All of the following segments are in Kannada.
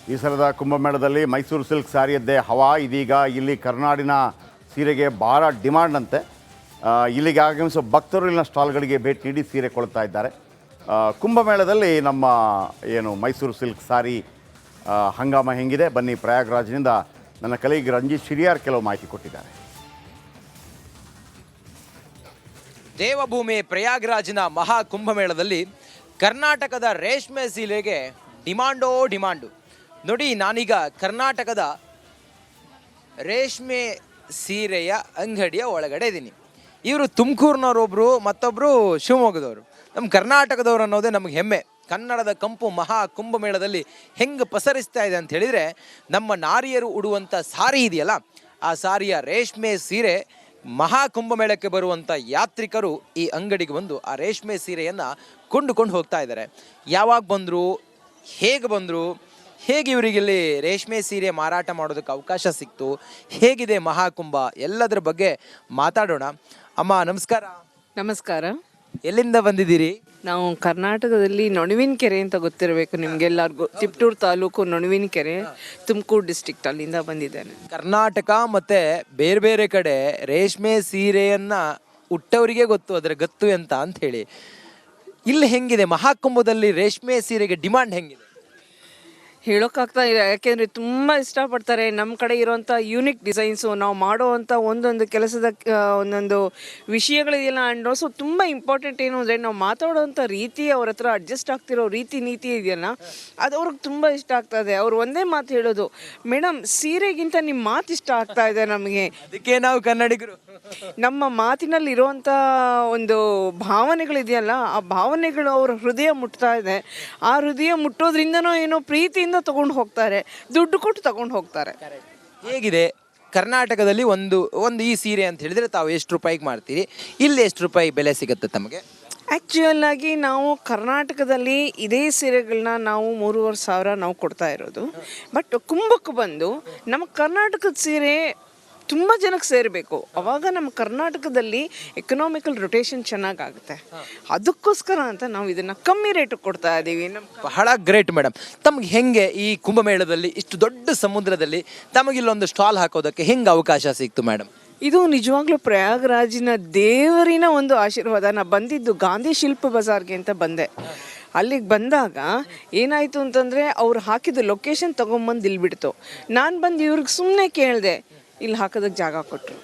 ಈ ಸಲದ ಕುಂಭಮೇಳದಲ್ಲಿ ಮೈಸೂರು ಸಿಲ್ಕ್ ಸ್ಯಾರಿಯದ್ದೇ ಹವಾ. ಇದೀಗ ಇಲ್ಲಿ ಕರ್ನಾಡಿನ ಸೀರೆಗೆ ಭಾಳ ಡಿಮಾಂಡ್ ಅಂತೆ. ಇಲ್ಲಿಗೆ ಆಗಮಿಸೋ ಭಕ್ತರು ಇಲ್ಲಿನ ಸ್ಟಾಲ್ಗಳಿಗೆ ಭೇಟಿ ನೀಡಿ ಸೀರೆ ಕೊಳ್ತಾ ಇದ್ದಾರೆ. ಕುಂಭಮೇಳದಲ್ಲಿ ನಮ್ಮ ಮೈಸೂರು ಸಿಲ್ಕ್ ಸ್ಯಾರಿ ಹಂಗಾಮ ಹೆಂಗಿದೆ, ಬನ್ನಿ ಪ್ರಯಾಗ್ರಾಜ್ನಿಂದ ನನ್ನ ಕಲೀಗ್ ರಂಜಿತ್ ಶಿರಿಯಾರ್ ಕೆಲವು ಮಾಹಿತಿ ಕೊಟ್ಟಿದ್ದಾರೆ. ದೇವಭೂಮಿ ಪ್ರಯಾಗ್ರಾಜ್ನ ಮಹಾ ಕುಂಭಮೇಳದಲ್ಲಿ ಕರ್ನಾಟಕದ ರೇಷ್ಮೆ ಸೀರೆಗೆ ಡಿಮಾಂಡು. ನೋಡಿ, ನಾನೀಗ ಕರ್ನಾಟಕದ ರೇಷ್ಮೆ ಸೀರೆಯ ಅಂಗಡಿಯ ಒಳಗಡೆ ಇದ್ದೀನಿ. ಇವರು ತುಮಕೂರಿನವರೊಬ್ಬರು, ಮತ್ತೊಬ್ಬರು ಶಿವಮೊಗ್ಗದವರು. ನಮ್ಮ ಕರ್ನಾಟಕದವರು ಅನ್ನೋದೇ ನಮಗೆ ಹೆಮ್ಮೆ. ಕನ್ನಡದ ಕಂಪು ಮಹಾ ಕುಂಭಮೇಳದಲ್ಲಿ ಹೆಂಗೆ ಪಸರಿಸ್ತಾ ಇದೆ ಅಂತ ಹೇಳಿದರೆ, ನಮ್ಮ ನಾರಿಯರು ಉಡುವಂಥ ಸಾರಿ ಇದೆಯಲ್ಲ, ಆ ಸಾರಿಯ ರೇಷ್ಮೆ ಸೀರೆ ಮಹಾ ಕುಂಭಮೇಳಕ್ಕೆ ಬರುವಂಥ ಯಾತ್ರಿಕರು ಈ ಅಂಗಡಿಗೆ ಬಂದು ಆ ರೇಷ್ಮೆ ಸೀರೆಯನ್ನು ಕೊಂಡುಕೊಂಡು ಹೋಗ್ತಾ ಇದ್ದಾರೆ. ಯಾವಾಗ ಬಂದರು, ಹೇಗೆ ಬಂದರು, ಹೇಗೆ ಇವರಿಗಿಲ್ಲಿ ರೇಷ್ಮೆ ಸೀರೆ ಮಾರಾಟ ಮಾಡೋದಕ್ಕೆ ಅವಕಾಶ ಸಿಕ್ತು, ಹೇಗಿದೆ ಮಹಾಕುಂಭ, ಎಲ್ಲದರ ಬಗ್ಗೆ ಮಾತಾಡೋಣ. ಅಮ್ಮ ನಮಸ್ಕಾರ. ನಮಸ್ಕಾರ. ಎಲ್ಲಿಂದ ಬಂದಿದ್ದೀರಿ? ನಾವು ಕರ್ನಾಟಕದಲ್ಲಿ ನೊಣವಿನಕೆರೆ ಅಂತ ಗೊತ್ತಿರಬೇಕು ನಿಮ್ಗೆಲ್ಲರಿಗೂ. ತಿಪ್ಟೂರು ತಾಲೂಕು ನೊಣವಿನಕೆರೆ, ತುಮಕೂರು ಡಿಸ್ಟಿಕ್ಟ್, ಅಲ್ಲಿಂದ ಬಂದಿದ್ದೇನೆ. ಕರ್ನಾಟಕ ಮತ್ತು ಬೇರೆ ಬೇರೆ ಕಡೆ ರೇಷ್ಮೆ ಸೀರೆಯನ್ನು ಉಟ್ಟವರಿಗೆ ಗೊತ್ತು ಅದರ ಗತ್ತು ಅಂತ ಹೇಳಿ. ಇಲ್ಲಿ ಹೆಂಗಿದೆ ಮಹಾಕುಂಭದಲ್ಲಿ ರೇಷ್ಮೆ ಸೀರೆಗೆ ಡಿಮಾಂಡ್ ಹೆಂಗಿದೆ? ಹೇಳೋಕ್ಕಾಗ್ತಾ ಇಲ್ಲ, ಯಾಕೆಂದರೆ ತುಂಬ ಇಷ್ಟಪಡ್ತಾರೆ. ನಮ್ಮ ಕಡೆ ಇರೋವಂಥ ಯೂನಿಕ್ ಡಿಸೈನ್ಸು, ನಾವು ಮಾಡೋವಂಥ ಒಂದೊಂದು ಕೆಲಸದ ಒಂದೊಂದು ವಿಷಯಗಳಿದೆಯಲ್ಲ, ಆ್ಯಂಡ್ ಆಲ್ಸೋ ತುಂಬ ಇಂಪಾರ್ಟೆಂಟ್ ಏನು ಅಂದರೆ ನಾವು ಮಾತಾಡೋವಂಥ ರೀತಿ, ಅವ್ರ ಹತ್ರ ಅಡ್ಜಸ್ಟ್ ಆಗ್ತಿರೋ ನೀತಿ ಇದೆಯಲ್ಲ, ಅದು ಅವ್ರಿಗೆ ತುಂಬ ಇಷ್ಟ ಆಗ್ತಾಯಿದೆ. ಅವ್ರು ಒಂದೇ ಮಾತು ಹೇಳೋದು, ಮೇಡಮ್ ಸೀರೆಗಿಂತ ನಿಮ್ಮ ಮಾತು ಇಷ್ಟ ಆಗ್ತಾ ಇದೆ ನಮಗೆ. ಅದಕ್ಕೆ ನಾವು ಕನ್ನಡಿಗರು, ನಮ್ಮ ಮಾತಿನಲ್ಲಿ ಇರುವಂಥ ಒಂದು ಭಾವನೆಗಳಿದೆಯಲ್ಲ, ಆ ಭಾವನೆಗಳು ಅವ್ರ ಹೃದಯ ಮುಟ್ತಾ ಇದೆ. ಆ ಹೃದಯ ಮುಟ್ಟೋದ್ರಿಂದನೋ ಏನೋ ಪ್ರೀತಿಯಿಂದ ತಗೊಂಡು ಹೋಗ್ತಾರೆ, ದುಡ್ಡು ಕೊಟ್ಟು ತಗೊಂಡು ಹೋಗ್ತಾರೆ. ಹೇಗಿದೆ ಕರ್ನಾಟಕದಲ್ಲಿ ಒಂದು ಈ ಸೀರೆ ಅಂತ ಹೇಳಿದರೆ ತಾವು ಎಷ್ಟು ರೂಪಾಯಿಗೆ ಮಾಡ್ತೀರಿ, ಇಲ್ಲಿ ಎಷ್ಟು ರೂಪಾಯಿ ಬೆಲೆ ಸಿಗುತ್ತೆ ತಮಗೆ? ಆ್ಯಕ್ಚುಯಲ್ ಆಗಿ ನಾವು ಕರ್ನಾಟಕದಲ್ಲಿ ಇದೇ ಸೀರೆಗಳನ್ನ ನಾವು 3,500 ನಾವು ಕೊಡ್ತಾ ಇರೋದು. ಬಟ್ ಕುಂಭಕ್ಕೆ ಬಂದು ನಮ್ಮ ಕರ್ನಾಟಕದ ಸೀರೆ ತುಂಬ ಜನಕ್ಕೆ ಸೇರಬೇಕು, ಅವಾಗ ನಮ್ಮ ಕರ್ನಾಟಕದಲ್ಲಿ ಎಕನಾಮಿಕಲ್ ರೊಟೇಷನ್ ಚೆನ್ನಾಗಾಗುತ್ತೆ. ಅದಕ್ಕೋಸ್ಕರ ಅಂತ ನಾವು ಇದನ್ನು ಕಮ್ಮಿ ರೇಟಿಗೆ ಕೊಡ್ತಾ ಇದ್ದೀವಿ. ಬಹಳ ಗ್ರೇಟ್ ಮೇಡಮ್. ತಮಗೆ ಹೆಂಗೆ ಈ ಕುಂಭಮೇಳದಲ್ಲಿ ಇಷ್ಟು ದೊಡ್ಡ ಸಮುದ್ರದಲ್ಲಿ ತಮಗಿಲ್ಲೊಂದು ಸ್ಟಾಲ್ ಹಾಕೋದಕ್ಕೆ ಹೆಂಗೆ ಅವಕಾಶ ಸಿಕ್ತು ಮೇಡಮ್? ಇದು ನಿಜವಾಗ್ಲೂ ಪ್ರಯಾಗ್ರಾಜಿನ ದೇವರಿನ ಒಂದು ಆಶೀರ್ವಾದ. ನಾನು ಬಂದಿದ್ದು ಗಾಂಧಿ ಶಿಲ್ಪ ಬಜಾರ್ಗೆ ಅಂತ ಬಂದೆ. ಅಲ್ಲಿಗೆ ಬಂದಾಗ ಏನಾಯಿತು ಅಂತಂದರೆ, ಅವ್ರು ಹಾಕಿದ ಲೊಕೇಶನ್ ತೊಗೊಂಬಂದು ಇಲ್ಲಿ ಬಿಡ್ತು. ನಾನು ಬಂದು ಇವ್ರಿಗೆ ಸುಮ್ಮನೆ ಕೇಳಿದೆ, ಇಲ್ಲಿ ಹಾಕೋದಕ್ಕೆ ಜಾಗ ಕೊಟ್ಟರು.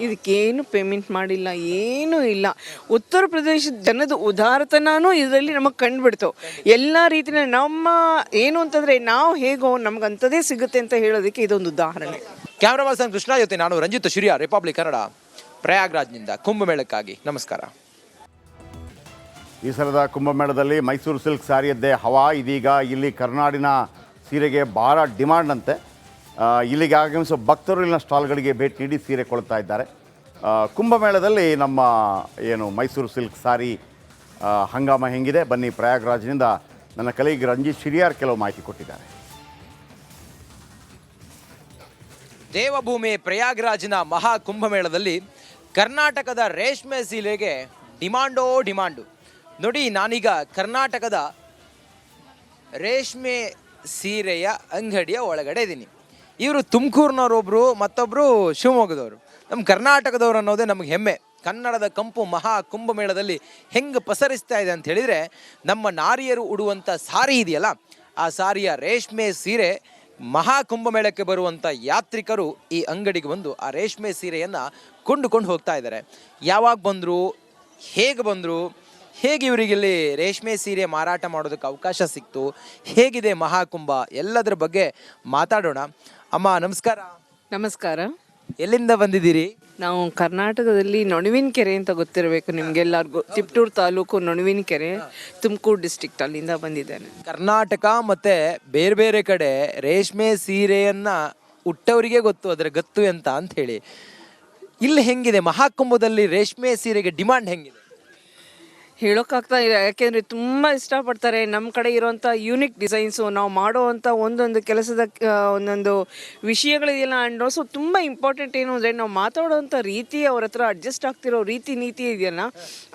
ಇದಕ್ಕೇನು ಪೇಮೆಂಟ್ ಮಾಡಿಲ್ಲ, ಏನೂ ಇಲ್ಲ. ಉತ್ತರ ಪ್ರದೇಶದ ಜನದ ಉದಾರತನೂ ಇದರಲ್ಲಿ ನಮಗೆ ಕಂಡುಬಿಡ್ತು. ಎಲ್ಲ ರೀತಿಯ ನಮ್ಮ ಏನು ಅಂತಂದರೆ, ನಾವು ಹೇಗೋ ನಮಗಂಥದ್ದೇ ಸಿಗುತ್ತೆ ಅಂತ ಹೇಳೋದಕ್ಕೆ ಇದೊಂದು ಉದಾಹರಣೆ. ಕ್ಯಾಮ್ರಾ ಪರ್ಸನ್ ಕೃಷ್ಣ ಜೊತೆ ನಾನು ರಂಜಿತ್ ಶಿರಿಯಾರ್, ರಿಪಬ್ಲಿಕ್ ಕನ್ನಡ, ಪ್ರಯಾಗ್ರಾಜ್ನಿಂದ ಕುಂಭಮೇಳಕ್ಕಾಗಿ. ನಮಸ್ಕಾರ. ಈ ಸಲದ ಕುಂಭಮೇಳದಲ್ಲಿ ಮೈಸೂರು ಸಿಲ್ಕ್ ಸ್ಯಾರಿಯದ್ದೇ ಹವಾ. ಇದೀಗ ಇಲ್ಲಿ ಕರ್ನಾಡಿನ ಸೀರೆಗೆ ಭಾಳ ಡಿಮಾಂಡ್ ಅಂತೆ. ಇಲ್ಲಿಗೆ ಆಗಮಿಸೋ ಭಕ್ತರು ಇಲ್ಲಿನ ಸ್ಟಾಲ್ಗಳಿಗೆ ಭೇಟಿ ನೀಡಿ ಸೀರೆ ಕೊಳ್ತಾ ಇದ್ದಾರೆ. ಕುಂಭಮೇಳದಲ್ಲಿ ನಮ್ಮ ಮೈಸೂರು ಸಿಲ್ಕ್ ಸ್ಯಾರಿ ಹಂಗಾಮ ಹೆಂಗಿದೆ, ಬನ್ನಿ ಪ್ರಯಾಗ್ರಾಜ್ನಿಂದ ನನ್ನ ಕಲೀಗ್ ರಂಜಿತ್ ಶಿರಿಯಾರ್ ಕೆಲವು ಮಾಹಿತಿ ಕೊಟ್ಟಿದ್ದಾರೆ. ದೇವಭೂಮಿ ಪ್ರಯಾಗ್ರಾಜ್ನ ಮಹಾ ಕುಂಭಮೇಳದಲ್ಲಿ ಕರ್ನಾಟಕದ ರೇಷ್ಮೆ ಸೀರೆಗೆ ಡಿಮಾಂಡು. ನೋಡಿ, ನಾನೀಗ ಕರ್ನಾಟಕದ ರೇಷ್ಮೆ ಸೀರೆಯ ಅಂಗಡಿಯ ಒಳಗಡೆ ಇದ್ದೀನಿ. ಇವರು ತುಮಕೂರಿನವರೊಬ್ಬರು, ಮತ್ತೊಬ್ಬರು ಶಿವಮೊಗ್ಗದವರು. ನಮ್ಮ ಕರ್ನಾಟಕದವರು ಅನ್ನೋದೇ ನಮಗೆ ಹೆಮ್ಮೆ. ಕನ್ನಡದ ಕಂಪು ಮಹಾ ಕುಂಭಮೇಳದಲ್ಲಿ ಹೆಂಗೆ ಪಸರಿಸ್ತಾ ಇದೆ ಅಂತ ಹೇಳಿದರೆ, ನಮ್ಮ ನಾರಿಯರು ಉಡುವಂಥ ಸಾರಿ ಇದೆಯಲ್ಲ, ಆ ಸಾರಿಯ ರೇಷ್ಮೆ ಸೀರೆ ಮಹಾ ಕುಂಭಮೇಳಕ್ಕೆ ಬರುವಂಥ ಯಾತ್ರಿಕರು ಈ ಅಂಗಡಿಗೆ ಬಂದು ಆ ರೇಷ್ಮೆ ಸೀರೆಯನ್ನು ಕೊಂಡುಕೊಂಡು ಹೋಗ್ತಾ ಇದ್ದಾರೆ. ಯಾವಾಗ ಬಂದರು, ಹೇಗೆ ಬಂದರು, ಹೇಗೆ ಇವರಿಗಿಲ್ಲಿ ರೇಷ್ಮೆ ಸೀರೆ ಮಾರಾಟ ಮಾಡೋದಕ್ಕೆ ಅವಕಾಶ ಸಿಕ್ತು, ಹೇಗಿದೆ ಮಹಾಕುಂಭ, ಎಲ್ಲದರ ಬಗ್ಗೆ ಮಾತಾಡೋಣ. ಅಮ್ಮ ನಮಸ್ಕಾರ. ನಮಸ್ಕಾರ. ಎಲ್ಲಿಂದ ಬಂದಿದ್ದೀರಿ? ನಾವು ಕರ್ನಾಟಕದಲ್ಲಿ ನೊಣವಿನಕೆರೆ ಅಂತ ಗೊತ್ತಿರಬೇಕು ನಿಮ್ಗೆಲ್ಲರಿಗೂ. ತಿಪ್ಟೂರು ತಾಲೂಕು ನೊಣವಿನಕೆರೆ, ತುಮಕೂರು ಡಿಸ್ಟಿಕ್ಟ್, ಅಲ್ಲಿಂದ ಬಂದಿದ್ದೇನೆ. ಕರ್ನಾಟಕ ಮತ್ತು ಬೇರೆ ಬೇರೆ ಕಡೆ ರೇಷ್ಮೆ ಸೀರೆಯನ್ನು ಉಟ್ಟವರಿಗೆ ಗೊತ್ತು ಅದರ ಗತ್ತು ಅಂತ ಹೇಳಿ. ಇಲ್ಲಿ ಹೆಂಗಿದೆ ಮಹಾಕುಂಭದಲ್ಲಿ ರೇಷ್ಮೆ ಸೀರೆಗೆ ಡಿಮಾಂಡ್ ಹೆಂಗಿದೆ? ಹೇಳೋಕ್ಕಾಗ್ತಾ ಇಲ್ಲ, ಯಾಕೆಂದರೆ ತುಂಬ ಇಷ್ಟಪಡ್ತಾರೆ. ನಮ್ಮ ಕಡೆ ಇರೋವಂಥ ಯೂನಿಕ್ ಡಿಸೈನ್ಸು, ನಾವು ಮಾಡೋವಂಥ ಒಂದೊಂದು ಕೆಲಸದ ಒಂದೊಂದು ವಿಷಯಗಳಿದೆಯಲ್ಲ. ಆ್ಯಂಡ್ ಆಲ್ಸೋ ತುಂಬ ಇಂಪಾರ್ಟೆಂಟ್ ಏನು ಅಂದರೆ ನಾವು ಮಾತಾಡೋವಂಥ ರೀತಿ, ಅವ್ರ ಹತ್ರ ಅಡ್ಜಸ್ಟ್ ಆಗ್ತಿರೋ ರೀತಿ ನೀತಿ ಇದೆಯಲ್ಲ,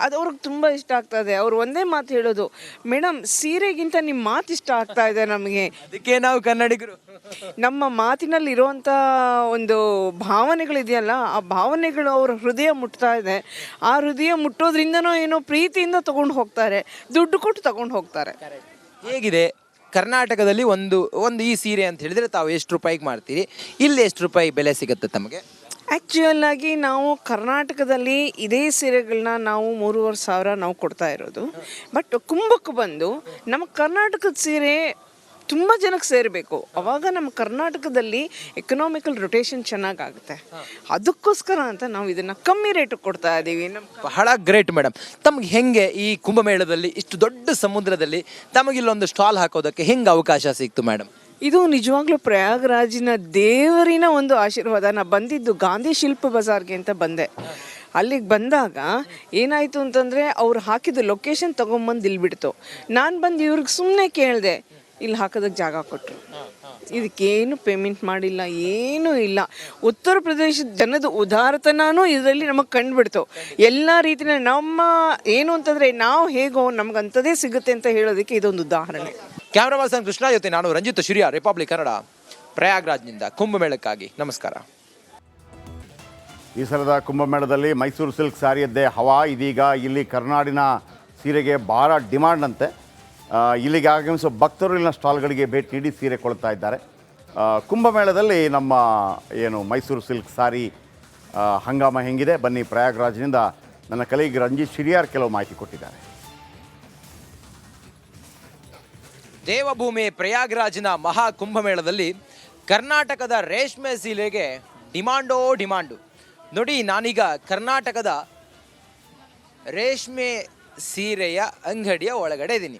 ಅದು ಅವ್ರಿಗೆ ತುಂಬ ಇಷ್ಟ ಆಗ್ತದೆ. ಅವ್ರು ಒಂದೇ ಮಾತು ಹೇಳೋದು, ಮೇಡಮ್ ಸೀರೆಗಿಂತ ನಿಮ್ಮ ಮಾತು ಇಷ್ಟ ಆಗ್ತಾ ಇದೆ ನಮಗೆ. ಅದಕ್ಕೆ ನಾವು ಕನ್ನಡಿಗರು. ನಮ್ಮ ಮಾತಿನಲ್ಲಿ ಇರುವಂಥ ಒಂದು ಭಾವನೆಗಳಿದೆಯಲ್ಲ, ಆ ಭಾವನೆಗಳು ಅವ್ರ ಹೃದಯ ಮುಟ್ತಾ ಇದೆ. ಆ ಹೃದಯ ಮುಟ್ಟೋದ್ರಿಂದನೋ ಏನೋ ಪ್ರೀತಿಯಿಂದ ತಗೊಂಡು ಹೋಗ್ತಾರೆ, ದುಡ್ಡು ಕೊಟ್ಟು ತಗೊಂಡು ಹೋಗ್ತಾರೆ. ಹೇಗಿದೆ ಕರ್ನಾಟಕದಲ್ಲಿ ಒಂದು ಈ ಸೀರೆ ಅಂತ ಹೇಳಿದ್ರೆ ತಾವು ಎಷ್ಟು ರೂಪಾಯಿಗೆ ಮಾಡ್ತೀರಿ, ಇಲ್ಲಿ ಎಷ್ಟು ರೂಪಾಯಿ ಬೆಲೆ ಸಿಗುತ್ತೆ ತಮಗೆ? ಆ್ಯಕ್ಚುಯಲ್ ಆಗಿ ನಾವು ಕರ್ನಾಟಕದಲ್ಲಿ ಇದೇ ಸೀರೆಗಳನ್ನ ನಾವು 3,500 ನಾವು ಕೊಡ್ತಾ ಇರೋದು. ಬಟ್ ಕುಂಭಕ್ಕೆ ಬಂದು ನಮ್ಮ ಕರ್ನಾಟಕದ ಸೀರೆ ತುಂಬ ಜನಕ್ಕೆ ಸೇರಬೇಕು. ಅವಾಗ ನಮ್ಮ ಕರ್ನಾಟಕದಲ್ಲಿ ಎಕನಾಮಿಕಲ್ ರೊಟೇಷನ್ ಚೆನ್ನಾಗಾಗುತ್ತೆ. ಅದಕ್ಕೋಸ್ಕರ ಅಂತ ನಾವು ಇದನ್ನು ಕಮ್ಮಿ ರೇಟಿಗೆ ಕೊಡ್ತಾ ಇದ್ದೀವಿ. ಬಹಳ ಗ್ರೇಟ್ ಮೇಡಮ್. ತಮಗೆ ಹೆಂಗೆ ಈ ಕುಂಭಮೇಳದಲ್ಲಿ ಇಷ್ಟು ದೊಡ್ಡ ಸಮುದ್ರದಲ್ಲಿ ತಮಗಿಲ್ಲೊಂದು ಸ್ಟಾಲ್ ಹಾಕೋದಕ್ಕೆ ಹೆಂಗೆ ಅವಕಾಶ ಸಿಕ್ತು ಮೇಡಮ್? ಇದು ನಿಜವಾಗ್ಲೂ ಪ್ರಯಾಗ್ರಾಜಿನ ದೇವರಿನ ಒಂದು ಆಶೀರ್ವಾದ. ನಾನು ಬಂದಿದ್ದು ಗಾಂಧಿ ಶಿಲ್ಪ ಬಜಾರ್ಗೆ ಅಂತ ಬಂದೆ. ಅಲ್ಲಿಗೆ ಬಂದಾಗ ಏನಾಯಿತು ಅಂತಂದರೆ ಅವ್ರು ಹಾಕಿದ ಲೊಕೇಶನ್ ತೊಗೊಂಬಂದು ಇಲ್ಲಿ ಬಿಡ್ತು. ನಾನು ಬಂದು ಇವ್ರಿಗೆ ಸುಮ್ಮನೆ ಕೇಳಿದೆ, ಇಲ್ಲಿ ಹಾಕೋದಕ್ಕೆ ಜಾಗ ಕೊಟ್ಟರು. ಇದಕ್ಕೇನು ಪೇಮೆಂಟ್ ಮಾಡಿಲ್ಲ, ಏನೂ ಇಲ್ಲ. ಉತ್ತರ ಪ್ರದೇಶದ ಜನದ ಉದಾರತನೂ ಇದರಲ್ಲಿ ನಮಗೆ ಕಂಡುಬಿಡ್ತು. ಎಲ್ಲ ರೀತಿಯ ನಮ್ಮ ಏನು ಅಂತಂದರೆ ನಾವು ಹೇಗೋ ನಮ್ಗಂಥದ್ದೇ ಸಿಗುತ್ತೆ ಅಂತ ಹೇಳೋದಕ್ಕೆ ಇದೊಂದು ಉದಾಹರಣೆ. ಕ್ಯಾಮ್ರಾ ಪರ್ಸನ್ ಕೃಷ್ಣ ಜೊತೆ ನಾನು ರಂಜಿತ್ ಶಿರಿಯಾ, ರಿಪಬ್ಲಿಕ್ ಕನ್ನಡ, ಪ್ರಯಾಗ್ರಾಜ್ನಿಂದ ಕುಂಭಮೇಳಕ್ಕಾಗಿ. ನಮಸ್ಕಾರ. ಈ ಸಲದ ಕುಂಭಮೇಳದಲ್ಲಿ ಮೈಸೂರು ಸಿಲ್ಕ್ ಸ್ಯಾರಿಯದ್ದೇ ಹವಾ. ಇದೀಗ ಇಲ್ಲಿ ಕರ್ನಾಡಿನ ಸೀರೆಗೆ ಭಾಳ ಡಿಮಾಂಡ್ ಅಂತೆ. ಇಲ್ಲಿಗೆ ಆಗಮಿಸೋ ಭಕ್ತರು ಇಲ್ಲಿನ ಸ್ಟಾಲ್ಗಳಿಗೆ ಭೇಟಿ ನೀಡಿ ಸೀರೆ ಕೊಳ್ತಾ ಇದ್ದಾರೆ. ಕುಂಭಮೇಳದಲ್ಲಿ ನಮ್ಮ ಏನು ಮೈಸೂರು ಸಿಲ್ಕ್ ಸಾರಿ ಹಂಗಾಮ ಹೆಂಗಿದೆ, ಬನ್ನಿ ಪ್ರಯಾಗ್ರಾಜ್ನಿಂದ ನನ್ನ ಕಲೀಗ್ ರಂಜಿತ್ ಶಿರಿಯಾರ್ ಕೆಲವು ಮಾಹಿತಿ ಕೊಟ್ಟಿದ್ದಾರೆ. ದೇವಭೂಮಿ ಪ್ರಯಾಗ್ರಾಜ್ನ ಮಹಾ ಕುಂಭಮೇಳದಲ್ಲಿ ಕರ್ನಾಟಕದ ರೇಷ್ಮೆ ಸೀರೆಗೆ ಡಿಮಾಂಡು. ನೋಡಿ, ನಾನೀಗ ಕರ್ನಾಟಕದ ರೇಷ್ಮೆ ಸೀರೆಯ ಅಂಗಡಿಯ ಒಳಗಡೆ ಇದ್ದೀನಿ.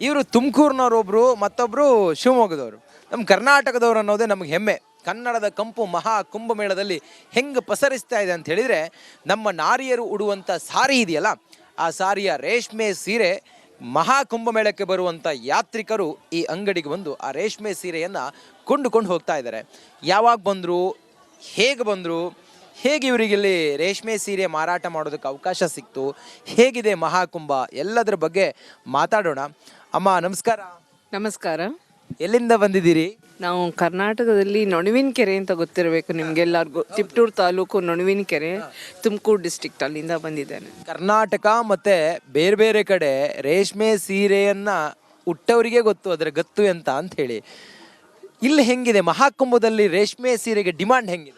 ಇವರು ತುಮಕೂರಿನವರೊಬ್ಬರು, ಮತ್ತೊಬ್ಬರು ಶಿವಮೊಗ್ಗದವರು. ನಮ್ಮ ಕರ್ನಾಟಕದವರು ಅನ್ನೋದೇ ನಮಗೆ ಹೆಮ್ಮೆ. ಕನ್ನಡದ ಕಂಪು ಮಹಾ ಕುಂಭಮೇಳದಲ್ಲಿ ಹೆಂಗೆ ಪಸರಿಸ್ತಾ ಇದೆ ಅಂತ ಹೇಳಿದರೆ, ನಮ್ಮ ನಾರಿಯರು ಉಡುವಂಥ ಸಾರಿ ಇದೆಯಲ್ಲ, ಆ ಸಾರಿಯ ರೇಷ್ಮೆ ಸೀರೆ ಮಹಾ ಕುಂಭಮೇಳಕ್ಕೆ ಬರುವಂಥ ಯಾತ್ರಿಕರು ಈ ಅಂಗಡಿಗೆ ಬಂದು ಆ ರೇಷ್ಮೆ ಸೀರೆಯನ್ನು ಕೊಂಡುಕೊಂಡು ಹೋಗ್ತಾ ಇದ್ದಾರೆ. ಯಾವಾಗ ಬಂದರು, ಹೇಗೆ ಬಂದರು, ಹೇಗೆ ಇವರಿಗಿಲ್ಲಿ ರೇಷ್ಮೆ ಸೀರೆ ಮಾರಾಟ ಮಾಡೋದಕ್ಕೆ ಅವಕಾಶ ಸಿಕ್ತು, ಹೇಗಿದೆ ಮಹಾಕುಂಭ, ಎಲ್ಲದರ ಬಗ್ಗೆ ಮಾತಾಡೋಣ. ಅಮ್ಮ ನಮಸ್ಕಾರ. ನಮಸ್ಕಾರ. ಎಲ್ಲಿಂದ ಬಂದಿದ್ದೀರಿ? ನಾವು ಕರ್ನಾಟಕದಲ್ಲಿ ನೊಣವಿನಕೆರೆ ಅಂತ ಗೊತ್ತಿರಬೇಕು ನಿಮಗೆಲ್ಲರಿಗೂ. ತಿಪ್ಟೂರು ತಾಲೂಕು ನೊಣವಿನಕೆರೆ, ತುಮಕೂರು ಡಿಸ್ಟ್ರಿಕ್ಟ್, ಅಲ್ಲಿಂದ ಬಂದಿದ್ದೇನೆ. ಕರ್ನಾಟಕ ಮತ್ತು ಬೇರೆ ಬೇರೆ ಕಡೆ ರೇಷ್ಮೆ ಸೀರೆಯನ್ನು ಉಟ್ಟವರಿಗೆ ಗೊತ್ತು ಅದರ ಗತ್ತು ಅಂತ ಹೇಳಿ. ಇಲ್ಲಿ ಹೆಂಗಿದೆ ಮಹಾಕುಂಭದಲ್ಲಿ ರೇಷ್ಮೆ ಸೀರೆಗೆ ಡಿಮಾಂಡ್ ಹೆಂಗಿದೆ?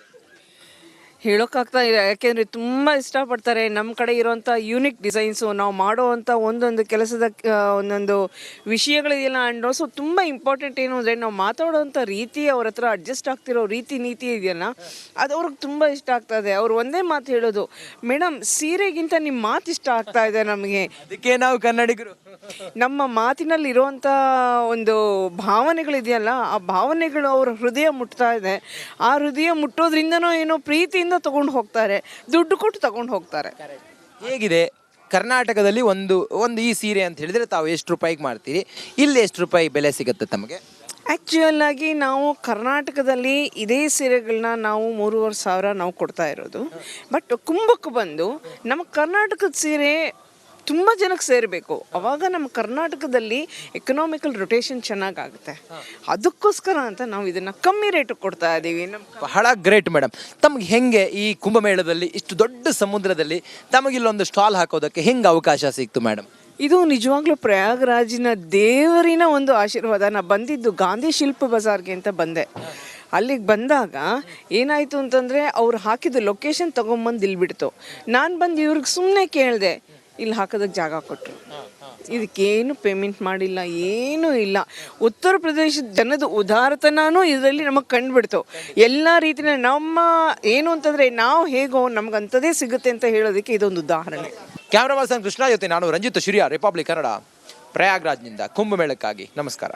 ಹೇಳೋಕ್ಕಾಗ್ತಾ ಇಲ್ಲ, ಯಾಕೆಂದರೆ ತುಂಬ ಇಷ್ಟಪಡ್ತಾರೆ. ನಮ್ಮ ಕಡೆ ಇರೋವಂಥ ಯೂನಿಕ್ ಡಿಸೈನ್ಸು, ನಾವು ಮಾಡೋವಂಥ ಒಂದೊಂದು ಕೆಲಸದ ಒಂದೊಂದು ವಿಷಯಗಳಿದೆಯಲ್ಲ. ಆ್ಯಂಡ್ ಆಲ್ಸೋ ತುಂಬ ಇಂಪಾರ್ಟೆಂಟ್ ಏನು ಅಂದರೆ ನಾವು ಮಾತಾಡೋವಂಥ ರೀತಿ, ಅವ್ರ ಹತ್ರ ಅಡ್ಜಸ್ಟ್ ಆಗ್ತಿರೋ ರೀತಿ ನೀತಿ ಇದೆಯಲ್ಲ, ಅದು ಅವ್ರಿಗೆ ತುಂಬ ಇಷ್ಟ ಆಗ್ತದೆ. ಅವ್ರು ಒಂದೇ ಮಾತು ಹೇಳೋದು, ಮೇಡಮ್ ಸೀರೆಗಿಂತ ನಿಮ್ಮ ಮಾತು ಇಷ್ಟ ಆಗ್ತಾ ಇದೆ ನಮಗೆ. ಅದಕ್ಕೆ ನಾವು ಕನ್ನಡಿಗರು. ನಮ್ಮ ಮಾತಿನಲ್ಲಿ ಇರುವಂಥ ಒಂದು ಭಾವನೆಗಳಿದೆಯಲ್ಲ, ಆ ಭಾವನೆಗಳು ಅವ್ರ ಹೃದಯ ಮುಟ್ತಾ ಇದೆ. ಆ ಹೃದಯ ಮುಟ್ಟೋದ್ರಿಂದನೋ ಏನೋ ಪ್ರೀತಿಯಿಂದ ತಗೊಂಡು ಹೋಗ್ತಾರೆ, ದುಡ್ಡು ಕೊಟ್ಟು ತಗೊಂಡು ಹೋಗ್ತಾರೆ. ಹೇಗಿದೆ ಕರ್ನಾಟಕದಲ್ಲಿ ಒಂದು ಈ ಸೀರೆ ಅಂತ ಹೇಳಿದ್ರೆ ತಾವು ಎಷ್ಟು ರೂಪಾಯಿಗೆ ಮಾಡ್ತೀರಿ, ಇಲ್ಲಿ ಎಷ್ಟು ರೂಪಾಯಿ ಬೆಲೆ ಸಿಗುತ್ತೆ ತಮಗೆ? ಆ್ಯಕ್ಚುಯಲ್ ಆಗಿ ನಾವು ಕರ್ನಾಟಕದಲ್ಲಿ ಇದೇ ಸೀರೆಗಳನ್ನ ನಾವು 3,500 ನಾವು ಕೊಡ್ತಾ ಇರೋದು. ಬಟ್ ಕುಂಭಕ್ಕೆ ಬಂದು ನಮ್ಮ ಕರ್ನಾಟಕದ ಸೀರೆ ತುಂಬ ಜನಕ್ಕೆ ಸೇರಬೇಕು. ಅವಾಗ ನಮ್ಮ ಕರ್ನಾಟಕದಲ್ಲಿ ಎಕನಾಮಿಕಲ್ ರೊಟೇಷನ್ ಚೆನ್ನಾಗಾಗುತ್ತೆ. ಅದಕ್ಕೋಸ್ಕರ ಅಂತ ನಾವು ಇದನ್ನು ಕಮ್ಮಿ ರೇಟಿಗೆ ಕೊಡ್ತಾ ಇದ್ದೀವಿ. ಬಹಳ ಗ್ರೇಟ್ ಮೇಡಮ್. ತಮಗೆ ಹೆಂಗೆ ಈ ಕುಂಭಮೇಳದಲ್ಲಿ ಇಷ್ಟು ದೊಡ್ಡ ಸಮುದ್ರದಲ್ಲಿ ತಮಗಿಲ್ಲೊಂದು ಸ್ಟಾಲ್ ಹಾಕೋದಕ್ಕೆ ಹೆಂಗೆ ಅವಕಾಶ ಸಿಕ್ತು ಮೇಡಮ್? ಇದು ನಿಜವಾಗ್ಲೂ ಪ್ರಯಾಗ್ರಾಜಿನ ದೇವರಿನ ಒಂದು ಆಶೀರ್ವಾದ. ನಾನು ಬಂದಿದ್ದು ಗಾಂಧಿ ಶಿಲ್ಪ ಬಜಾರ್ಗೆ ಅಂತ ಬಂದೆ. ಅಲ್ಲಿಗೆ ಬಂದಾಗ ಏನಾಯಿತು ಅಂತಂದರೆ ಅವ್ರು ಹಾಕಿದ ಲೊಕೇಶನ್ ತೊಗೊಂಬಂದು ಇಲ್ಲಿ ಬಿಡ್ತು. ನಾನು ಬಂದು ಇವ್ರಿಗೆ ಸುಮ್ಮನೆ ಕೇಳಿದೆ, ಇಲ್ಲಿ ಹಾಕೋದಕ್ಕೆ ಜಾಗ ಕೊಟ್ಟರು. ಇದಕ್ಕೇನು ಪೇಮೆಂಟ್ ಮಾಡಿಲ್ಲ, ಏನೂ ಇಲ್ಲ. ಉತ್ತರ ಪ್ರದೇಶದ ಜನದ ಉದಾರತನೂ ಇದರಲ್ಲಿ ನಮಗೆ ಕಂಡುಬಿಡ್ತು. ಎಲ್ಲ ರೀತಿಯ ನಮ್ಮ ಏನು ಅಂತಂದರೆ ನಾವು ಹೇಗೋ ನಮ್ಗಂಥದ್ದೇ ಸಿಗುತ್ತೆ ಅಂತ ಹೇಳೋದಕ್ಕೆ ಇದೊಂದು ಉದಾಹರಣೆ. ಕ್ಯಾಮ್ರಾ ಪರ್ಸನ್ ಕೃಷ್ಣ ಜೊತೆ ನಾನು ರಂಜಿತ್ ಶಿರಿಯಾ, ರಿಪಬ್ಲಿಕ್ ಕನ್ನಡ, ಪ್ರಯಾಗ್ರಾಜ್ನಿಂದ ಕುಂಭಮೇಳಕ್ಕಾಗಿ. ನಮಸ್ಕಾರ.